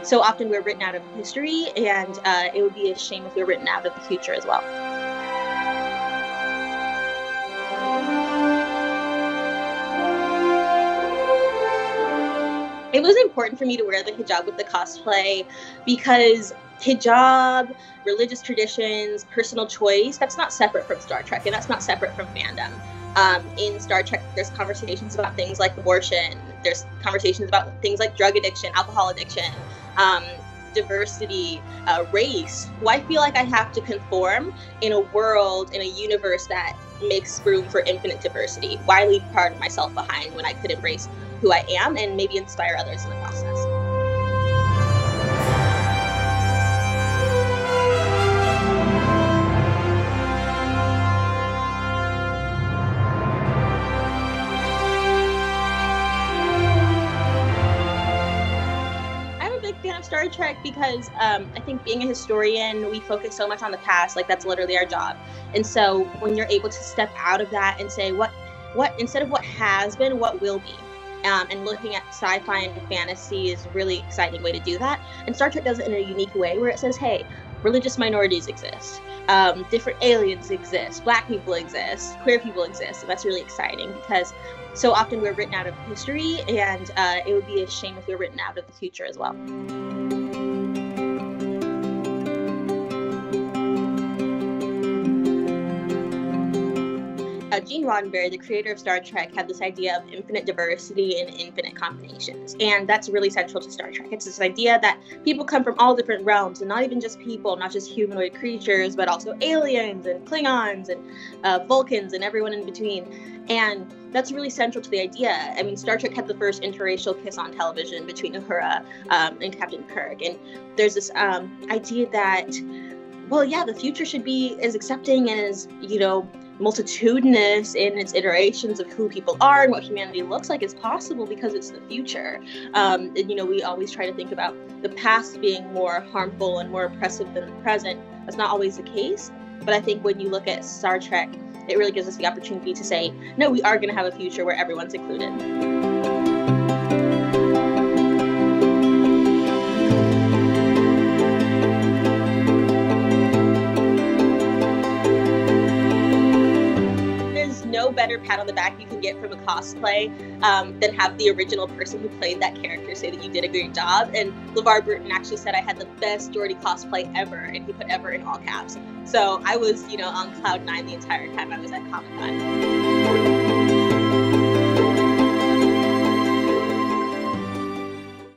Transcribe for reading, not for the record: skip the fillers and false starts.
so often we're written out of history, and it would be a shame if we were written out of the future as well. It was important for me to wear the hijab with the cosplay because hijab, religious traditions, personal choice, that's not separate from Star Trek, and that's not separate from fandom. In Star Trek, there's conversations about things like abortion, there's conversations about things like drug addiction, alcohol addiction, diversity, race. Who I feel like I have to conform in a world, in a universe that makes room for infinite diversity. Why leave part of myself behind when I could embrace who I am and maybe inspire others in the process? I'm a big fan of Star Trek because I think being a historian, we focus so much on the past, like that's literally our job. And so when you're able to step out of that and say, what instead of what has been, what will be? And looking at sci-fi and fantasy is a really exciting way to do that. And Star Trek does it in a unique way where it says, hey, religious minorities exist, different aliens exist, Black people exist, queer people exist. And that's really exciting because so often we're written out of history, and it would be a shame if we were written out of the future as well. Gene Roddenberry, the creator of Star Trek, had this idea of infinite diversity and infinite combinations. And that's really central to Star Trek. It's this idea that people come from all different realms, and not even just people, not just humanoid creatures, but also aliens and Klingons and Vulcans and everyone in between. And that's really central to the idea. I mean, Star Trek had the first interracial kiss on television between Uhura and Captain Kirk. And there's this idea that, well, yeah, the future should be as accepting and as, multitudinous in its iterations of who people are and what humanity looks like as possible, because it's the future. And we always try to think about the past being more harmful and more oppressive than the present. That's not always the case, but I think when you look at Star Trek, it really gives us the opportunity to say, no, we are going to have a future where everyone's included. No better pat on the back you can get from a cosplay than have the original person who played that character say that you did a great job. And LeVar Burton actually said I had the best Geordi cosplay ever, and he put ever in all caps. So I was, on cloud 9 the entire time I was at Comic-Con.